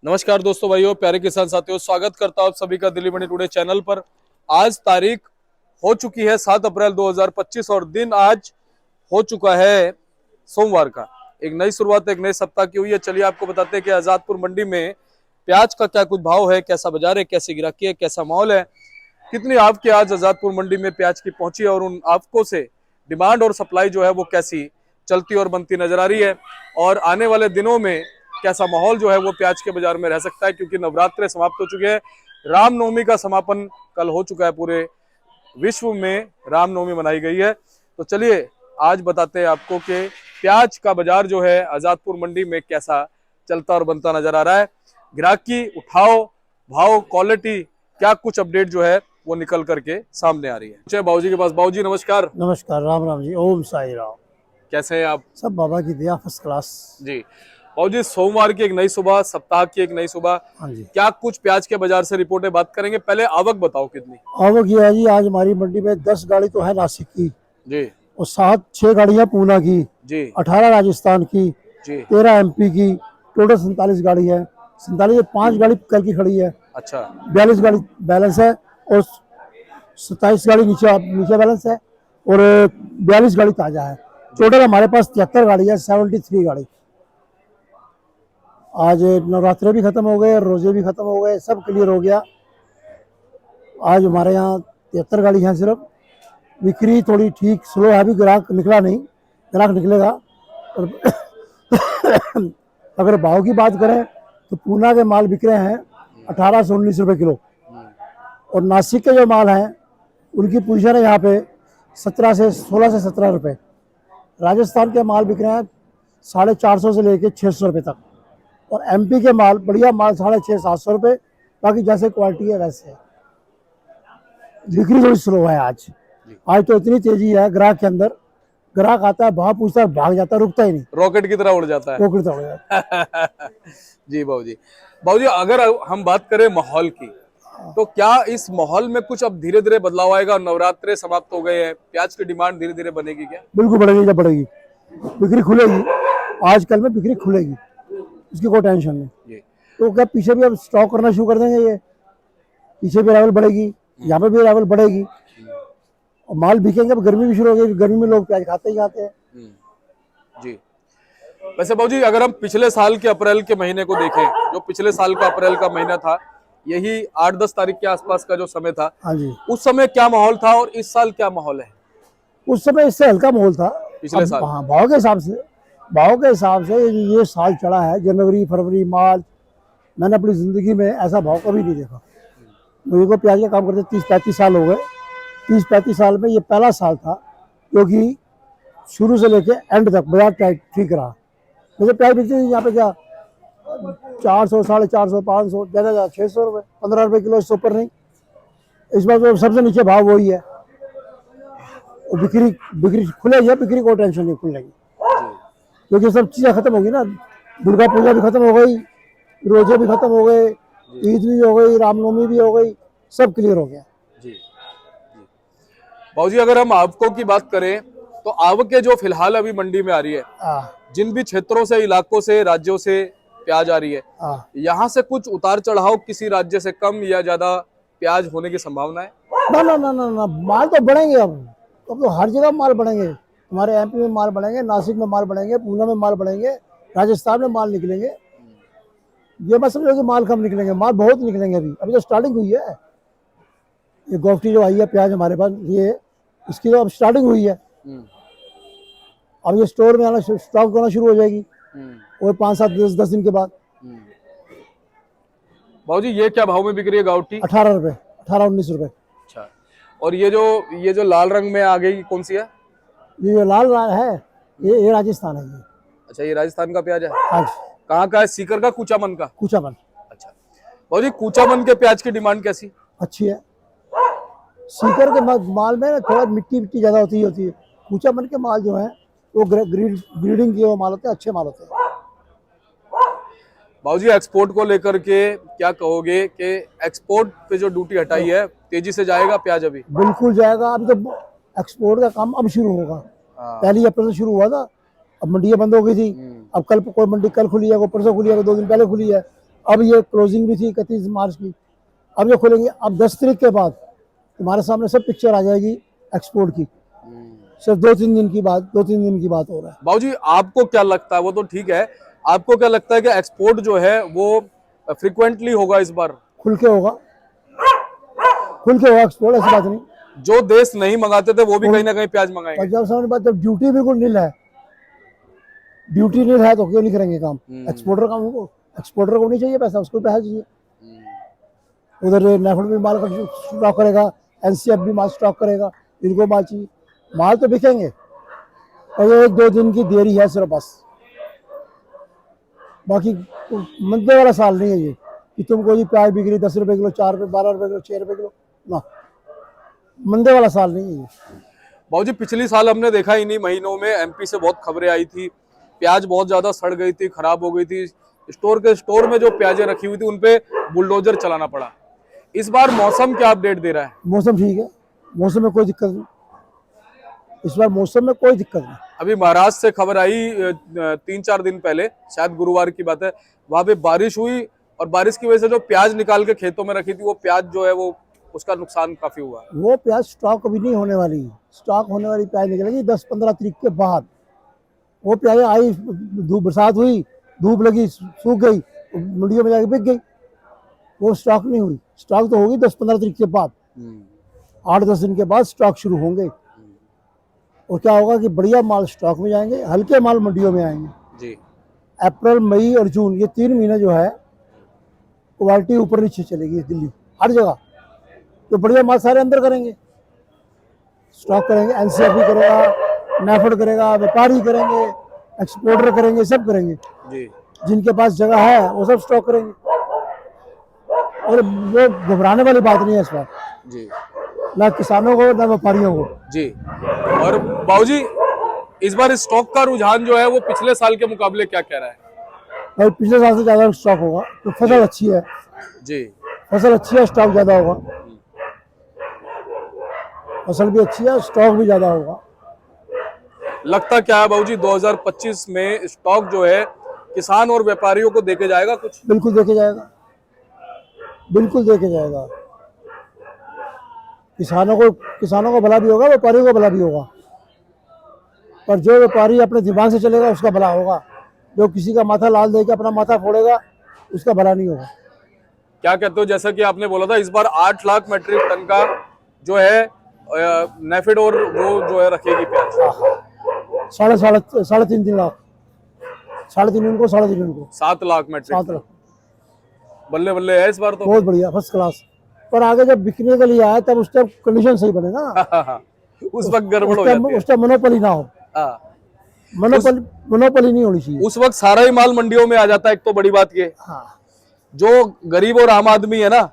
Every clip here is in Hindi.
नमस्कार दोस्तों, भाइयों, प्यारे किसान साथियों, स्वागत करता हूं आप सभी का दिल्ली मंडी टुडे चैनल पर। आज तारीख हो चुकी है 7 अप्रैल 2025 और दिन आज हो चुका है सोमवार का। एक नई शुरुआत, एक नए सप्ताह की हुई है। चलिए आपको बताते हैं कि आजादपुर मंडी में प्याज का क्या कुछ भाव है, कैसा बाजार है, कैसी गिराकी है, कैसा माहौल है, कितनी आवक आज आजादपुर मंडी में प्याज की पहुंची है और उन आवकों से डिमांड और सप्लाई जो है वो कैसी चलती और बनती नजर आ रही है, और आने वाले दिनों में कैसा माहौल जो है वो प्याज के बाजार में रह सकता है, क्योंकि नवरात्रे समाप्त हो चुके हैं। रामनवमी का समापन कल हो चुका है। पूरे विश्व में रामनवमी मनाई गई है। तो चलिए आज बताते हैं आपको कि प्याज का बाजार जो है आजादपुर मंडी में कैसा चलता और बनता नजर आ रहा है। ग्राहकी, उठाव, भाव, क्वालिटी, क्या कुछ अपडेट जो है वो निकल करके सामने आ रही है। चलिए बाबूजी के पास। बाबूजी नमस्कार। नमस्कार, राम राम जी, ओम साई राम। कैसे हैं आप? सब बाबा की दया, फर्स्ट क्लास। जी बाबूजी, सोमवार की एक नई सुबह, सप्ताह की एक नई सुबह, हाँ जी। क्या कुछ प्याज के बाजार से रिपोर्टें बात करेंगे। पहले आवक बताओ कितनी। आवक ये है जी, आज हमारी मंडी में 10 गाड़ी तो है नासिक की जी और 6 गाड़ियाँ पूना की, जी 18 राजस्थान की, जी। 13 MP की, टोटल 47 गाड़ी है। 47 5 गाड़ी कल की खड़ी है, अच्छा 42 गाड़ी बैलेंस है और 27 गाड़ी नीचे बैलेंस है और 42 गाड़ी ताजा है। टोटल हमारे पास 73 गाड़ी है, 73 गाड़ी। आज नवरात्रे भी खत्म हो गए, रोजे भी खत्म हो गए, सब क्लियर हो गया। आज हमारे यहाँ 73 गाड़ी है सिर्फ। बिक्री थोड़ी ठीक स्लो है, अभी ग्राहक निकला नहीं, ग्राहक निकलेगा। और अगर भाव की बात करें तो पूना के माल बिक रहे हैं 18 से 19 रुपये किलो और नासिक के जो माल हैं उनकी पोजीशन है यहाँ पे 16 से 17 रुपये। राजस्थान के माल बिक रहे हैं 450 से लेके 600 रुपये तक और MP के माल, बढ़िया माल, 650-700 रुपये। बाकी जैसे क्वालिटी है वैसे है। बिक्री थोड़ी स्लो है आज। आज तो इतनी तेजी है ग्राहक के अंदर, ग्राहक आता है, भाव पूछता है, भाग जाता है, रुकता ही नहीं, रॉकेट की तरह उड़ जाता है। रोकता उड़ जाता है। जी बाबूजी। बाबूजी, अगर हम बात करें माहौल की, तो क्या इस माहौल में कुछ अब धीरे धीरे बदलाव आएगा? नवरात्रे समाप्त हो गए हैं, प्याज की डिमांड धीरे धीरे बनेगी क्या? बिल्कुल बढ़ेगी, जब बढ़ेगी बिक्री खुलेगी। आजकल में बिक्री खुलेगी, उसकी कोई टेंशन नहीं। तो क्या पीछे भी अब स्टॉक करना शुरू कर देंगे, ये पीछे भी अरावल बढ़ेगी, यहाँ पे भी अरावल बढ़ेगी और माल बिकेंगे। अब गर्मी भी शुरू हो गई, गर्मी में लोग प्याज खाते ही खाते हैं। जी। वैसे बाबूजी, अगर हम पिछले साल के अप्रैल के महीने को देखें, जो पिछले साल का अप्रैल का महीना था, यही 8-10 तारीख के आसपास का जो समय था, हाँ जी, उस समय क्या माहौल था और इस साल क्या माहौल है? उस समय इससे हल्का माहौल था पिछले साल। हाँ, भाव के हिसाब से ये साल चढ़ा है। जनवरी, फरवरी, मार्च, मैंने अपनी जिंदगी में ऐसा भाव कभी नहीं देखा। मुझे को प्याज का काम करते 30-35 साल हो गए। 30-35 साल में ये पहला साल था, क्योंकि शुरू से लेके एंड तक बाजार ठीक रहा। मुझे प्याज बेचते थे यहाँ पे क्या 400, 450, 500, ज़्यादा 600 रुपये, 15 रुपये किलो, इससे ऊपर नहीं। इस बार तो सबसे नीचे भाव वही है और बिक्री खुलेगी। बिक्री को टेंशन नहीं, खुलेगी क्योंकि सब चीज़ें खत्म होगी ना। दुर्गा पूजा भी खत्म हो गई, रोजे भी खत्म हो गए, ईद भी हो गई, रामनवमी भी हो गई, सब क्लियर हो गया। जी बाबूजी, अगर हम आवकों की बात करें तो आवकें जो फिलहाल अभी मंडी में आ रही है, जिन भी क्षेत्रों से, इलाकों से, राज्यों से प्याज आ रही है, यहाँ से कुछ उतार चढ़ाव, किसी राज्य से कम या ज्यादा प्याज होने की संभावना है? ना ना ना ना ना, माल तो बढ़ेंगे। अब तो हर जगह माल बढ़ेंगे। हमारे MP में माल बढ़ेंगे, नासिक में माल बढ़ेंगे, पूना में माल बढ़ेंगे, राजस्थान में माल निकलेंगे। ये मत समझो कि माल कम निकलेंगे, माल बहुत निकलेंगे। अभी तो स्टार्टिंग हुई है। ये गोफ्टी जो आई है प्याज हमारे पास, ये इसकी तो अब स्टार्टिंग हुई है। अब ये स्टोर में आना, स्टॉक होना शुरू हो जाएगी और 5-7-10 दिन के बाद। बाबूजी, ये क्या भाव में बिक रही है गाउटी? 18 रुपये, 18-19 रुपये। अच्छा, और ये जो लाल रंग में आ गई, कौन सी है? ये जो लाल है, ये राजस्थान है। ये अच्छा, ये राजस्थान का प्याज है। आज कहाँ का है? सीकर का, कूचामन का? कूचामन। अच्छा बाबूजी, कूचामन के प्याज की डिमांड कैसी? अच्छी है। सीकर के माल में थोड़ा मिट्टी ज्यादा होती है। कूचामन के माल जो है वो ग्रीडिंग किए हुए माल होते हैं, अच्छे माल होते हैं। बाबूजी, एक्सपोर्ट को लेकर के क्या कहोगे कि एक्सपोर्ट पे जो ड्यूटी हटाई है, तेजी से जाएगा प्याज? अभी बिल्कुल जाएगा। अभी तो एक्सपोर्ट का काम अब शुरू होगा। 1 अप्रैल से शुरू हुआ था, अब मंडियां बंद हो गई थी। अब कल कोई मंडी कल खुली है, कोई परसों खुली है, कोई 2 दिन पहले खुली है। अब ये क्लोजिंग भी थी 31 मार्च की, अब ये खुलेंगे। अब 10 तारीख के बाद तुम्हारे सामने सब पिक्चर आ जाएगी एक्सपोर्ट की। सिर्फ 2-3 दिन की बात, 2-3 दिन की बात हो रहा है। बाबूजी आपको क्या लगता है, वो तो ठीक है, आपको क्या लगता है कि एक्सपोर्ट जो है वो फ्रिक्वेंटली होगा इस बार? खुल के होगा, खुल के होगा एक्सपोर्ट, ऐसी बात नहीं। जो देश नहीं मंगाते थे वो भी कहीं ना कहीं प्याज मंगाएंगे। पंजाब सामने बात, जब ड्यूटी बिल्कुल नील है, ड्यूटी नील है तो क्यों नहीं करेंगे काम? एक्सपोर्टर का, एक्सपोर्टर को नहीं चाहिए पैसा, उसको पैसा चाहिए। उधर नेफेड भी माल का स्टॉक करेगा, एनसीएफ भी माल स्टॉक करेगा, इनको माल चाहिए, माल तो बिकेंगे। और ये 1-2 दिन की देरी है सिर्फ बस, बाकी मंदे वाला साल नहीं है ये कि तुमको जी प्याज बिक रही 10 रुपए किलो, 4 रुपए, 12 रुपए किलो, 6 रुपए किलो, ना, मंदे वाला साल नहीं है ये। बाबूजी पिछली साल हमने देखा इन्हीं महीनों में एमपी से बहुत खबरें आई थी, प्याज बहुत ज्यादा सड़ गई थी, खराब हो गई थी, स्टोर में जो प्याजें रखी हुई थी उनपे बुलडोजर चलाना पड़ा। इस बार मौसम क्या अपडेट दे रहा है? मौसम ठीक है, मौसम में कोई दिक्कत नहीं, इस बार मौसम में कोई दिक्कत नहीं। अभी महाराष्ट्र से खबर आई 3-4 दिन पहले, शायद गुरुवार की बात है, वहां पे बारिश हुई और बारिश की वजह से जो प्याज निकाल के खेतों में रखी थी वो प्याज जो है वो उसका नुकसान काफी हुआ। वो प्याज स्टॉक अभी नहीं होने वाली, स्टॉक होने वाली प्याज निकलेगी 10-15 तारीख के बाद। वो प्याज आई, धूप बरसात हुई, धूप लगी, सूख गई, मंडियों में जाके बिक गई, वो स्टॉक नहीं हुई। स्टॉक तो होगी 10-15 तारीख के बाद, 8-10 दिन के बाद स्टॉक शुरू होंगे। और क्या होगा कि बढ़िया माल स्टॉक में जाएंगे, हल्के माल मंडियों में आएंगे जी। अप्रैल, मई और जून, ये 3 महीने जो है क्वालिटी ऊपर नीचे चलेगी दिल्ली हर जगह। तो बढ़िया माल सारे अंदर करेंगे, स्टॉक करेंगे, एनसीएफ भी करेगा, नेफेड करेगा, व्यापारी करेंगे, एक्सपोर्टर करेंगे, सब करेंगे जी। जिनके पास जगह है वो सब स्टॉक करेंगे। और वो घबराने वाली बात नहीं है इस बार, जी ना किसानों को ना व्यापारियों को जी। और बाबूजी इस बार स्टॉक का रुझान जो है वो पिछले साल के मुकाबले क्या कह रहा है? और पिछले साल से ज्यादा स्टॉक होगा, तो फसल अच्छी है जी। फसल अच्छी है, स्टॉक ज्यादा होगा, फसल भी अच्छी है, स्टॉक भी ज्यादा होगा। लगता क्या है बाबूजी 2025 में स्टॉक जो है किसान और व्यापारियों को देके जाएगा कुछ? बिल्कुल देखे जाएगा, बिल्कुल देखे जाएगा। किसानों को भला भी होगा, व्यापारियों को भला भी होगा। पर जो व्यापारी अपने दिमाग से चलेगा उसका भला होगा, जो किसी का माथा लाल देके अपना माथा फोड़ेगा उसका भला नहीं होगा। क्या कहते हो, जैसा कि आपने बोला था इस बार 8 लाख मीट्रिक टन का जो है नेफेड और वो जो है रखेगी प्याज। 3.5 लाख, 3.5 उनको, 3.5 उनको, 7 लाख मीट्रिक 7 टन। लाख, बल्ले बल्ले है इस बार तो। बहुत बढ़िया, फर्स्ट क्लास। पर आगे जब बिकने के लिए आए तब उस टाइम कंडीशन सही बने ना, उस वक्त गड़बड़ हो जाती है। उस टाइम मोनोपोली ना हो, हाँ। मोनोपोली नहीं होनी चाहिए। उस वक्त सारा ही माल मंडियों में आ जाता है। एक तो बड़ी बात ये, हाँ, जो गरीब और आम आदमी है ना,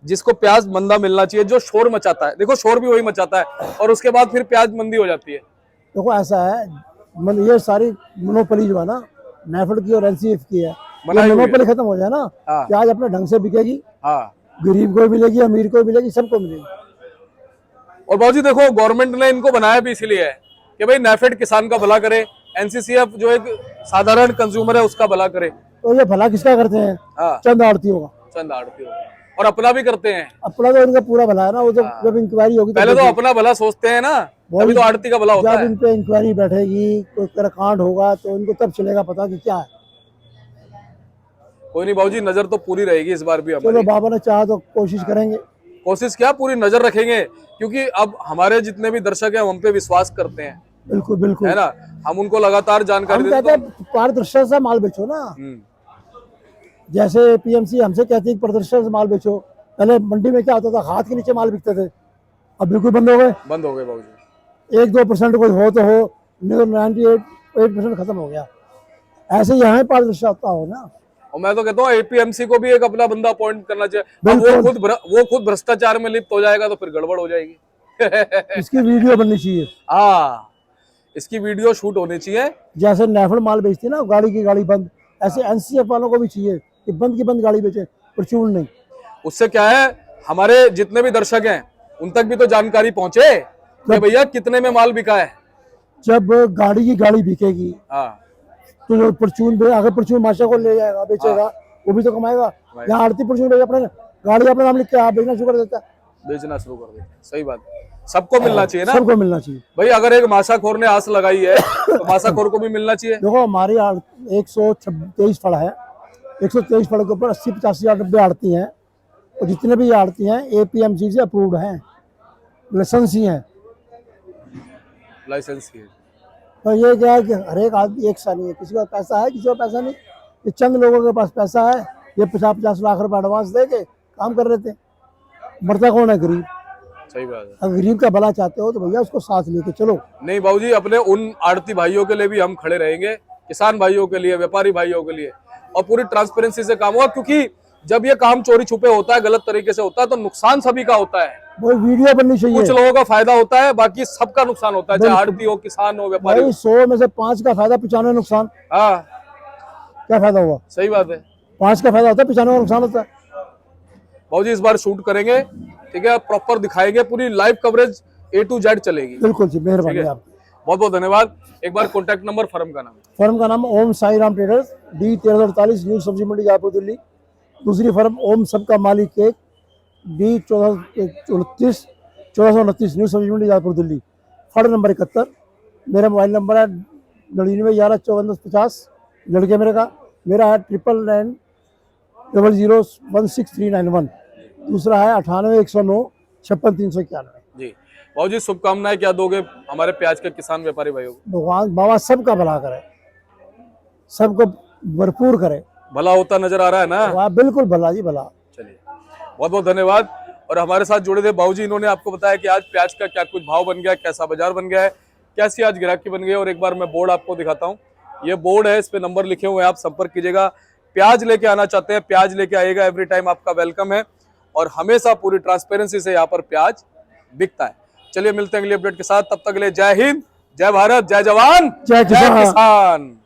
जिसको प्याज मंदा मिलना चाहिए, जो शोर मचाता है, देखो शोर भी वही मचाता है और उसके बाद फिर प्याज मंदी हो जाती है। देखो ऐसा है, ये सारी मोनोपोली जो है ना, नेफेड की और एनसीएफ की है, मोनोपोली खत्म हो जाए ना, हाँ। प्याज अपने ढंग से बिकेगी, हाँ। गरीब को मिलेगी, अमीर को मिलेगी, सबको मिलेगी। और बाबूजी देखो गवर्नमेंट ने इनको बनाया भी इसीलिए है कि भाई नेफेड किसान का भला करे, एनसीसीएफ जो एक साधारण कंज्यूमर है उसका भला करे। तो ये भला किसका करते हैं? हाँ। चंद आड़तियों का, चंद आड़तियों और अपना भी करते हैं। अपना तो इनका पूरा भला है ना, वो जब इंक्वायरी होगी पहले तो अपना भला सोचते हैं ना, तभी तो आड़ती का भला होता है। जब इन पे इंक्वायरी बैठेगी, कोई तरह कांड होगा तो इनको तब चलेगा पता कि क्या है। कोई नहीं बाबूजी, नजर तो पूरी रहेगी इस बार भी चलो हमारी। बाबा ने चाहा तो कोशिश करेंगे, कोशिश क्या, पूरी नजर रखेंगे, क्योंकि अब हमारे जितने भी दर्शक हैं हम पे विश्वास करते हैं, बिल्कुल बिल्कुल, है ना, हम उनको लगातार जानकारी हम देते कहते हैं पारदर्शिता से माल बेचो ना। जैसे पीएमसी हमसे कहती है पारदर्शिता से माल बेचो। पहले मंडी में क्या होता था, हाथ के नीचे माल बिकते थे, अब बिल्कुल बंद हो गए। बंद हो गए बाबूजी। 1-2% कोई हो तो हो, 98% खत्म हो गया। ऐसे यहाँ पारदर्शिता हो ना। और मैं तो कहता हूँ एपीएमसी को भी एक अपना बंदा अपॉइंट करना चाहिए। अब वो खुद भ्रष्टाचार में लिप्त हो जाएगा तो फिर गड़बड़ हो जाएगी। इसकी वीडियो बननी चाहिए, हाँ, इसकी वीडियो शूट होनी चाहिए। जैसे नेफेड माल बेचती है ना, गाड़ी की गाड़ी बंद, ऐसे एनसीएफ वालों को भी चाहिए कि बंद की बंद गाड़ी बेचे, परचून नहीं। उससे क्या है, हमारे जितने भी दर्शक हैं उन तक भी तो जानकारी पहुंचे कि भैया कितने में माल बिका है। जब गाड़ी की गाड़ी बिकेगी हाँ। तो जो परचून आगे परचून माशा को ले जाएगा, बेचेगा, वो भी तो कमाएगा। यहाँ आड़ती पुरुष भाई अपने गाड़ी अपने नाम लिख के आप बेचना शुरू कर देता है, बेचना शुरू कर देते हैं। सही बात है, सबको मिलना चाहिए ना सबको मिलना चाहिए भाई। अगर एक मासाखोर ने आस लगाई है तो मासाखोर को भी मिलना चाहिए। देखो हमारी 123 फड़ है, 123 फड़ के ऊपर 80-85 90 आड़ती हैं, और जितने भी आड़ती हैं APMC से अप्रूव्ड हैं, लाइसेंस ही हैं। लाइसेंस की है। तो ये क्या है कि हर एक आदमी एक सा नहीं है, किसी का पैसा है किसी का पैसा नहीं। ये चंद लोगों के पास पैसा है, ये 50-50 लाख रुपए एडवांस दे के काम कर रहे थे। मरता कौन है? गरीब। सही बात है। अगर गरीब का भला चाहते हो तो भैया उसको साथ लेके चलो। नहीं बाबूजी, अपने उन आड़ती भाइयों के लिए भी हम खड़े रहेंगे, किसान भाइयों के लिए, व्यापारी भाइयों के लिए, और पूरी ट्रांसपेरेंसी से काम होगा। क्योंकि जब ये काम चोरी छुपे होता है, गलत तरीके से होता है, तो नुकसान सभी का होता है। वो वीडियो बननी चाहिए। कुछ लोगों का फायदा होता है, बाकी सबका नुकसान होता है, चाहे आड़ती हो, किसान हो, व्यापारी भाई 100 में से 5 का फायदा, 95 नुकसान। हाँ क्या फायदा हुआ? सही बात है। 5 का फायदा होता है, 95 का नुकसान होता है। बाबूजी इस बार शूट करेंगे, ठीक है, प्रॉपर दिखाएंगे, पूरी live coverage A to Z चलेगी। बिल्कुल जी, मेहरबानी आपकी। बहुत बहुत धन्यवाद। एक बार कॉन्टैक्ट नंबर, फर्म का नाम। फर्म का नाम Om Sai Ram traders, D 1348, new Sabzi Mandi Jaipur Delhi. दूसरी फर्म ओम सबका मालिक cake, D 1429 new Sabzi Mandi Jaipur Delhi. Firm number 71। मेरा मोबाइल नंबर है 9911541050, लड़के मेरे का। मेरा है 9990016391। दूसरा है 9810956391। जी बाबूजी, शुभकामनाएं क्या दोगे हमारे प्याज के किसान व्यापारी भाइयों को? भगवान बाबा सबका भला करे, सबको भरपूर करे। भला होता नजर आ रहा है ना? वाह, बिल्कुल भला जी भला। चलिए, बहुत बहुत धन्यवाद। और हमारे साथ जुड़े थे बाबूजी, इन्होंने आपको बताया कि आज प्याज का क्या कुछ भाव बन गया, कैसा बाजार बन गया है, कैसी आज गिराकी बन गई है। और एक बार मैं बोर्ड आपको दिखाता हूँ, ये बोर्ड है, इस पे नंबर लिखे हुए हैं, आप संपर्क कीजिएगा। प्याज लेके आना चाहते हैं, प्याज लेके आइएगा, एवरी टाइम आपका वेलकम है, और हमेशा पूरी ट्रांसपेरेंसी से यहाँ पर प्याज बिकता है। चलिए मिलते हैं अगले अपडेट के साथ, तब तक के लिए जय हिंद, जय भारत, जय जवान, जय किसान। जय किसान।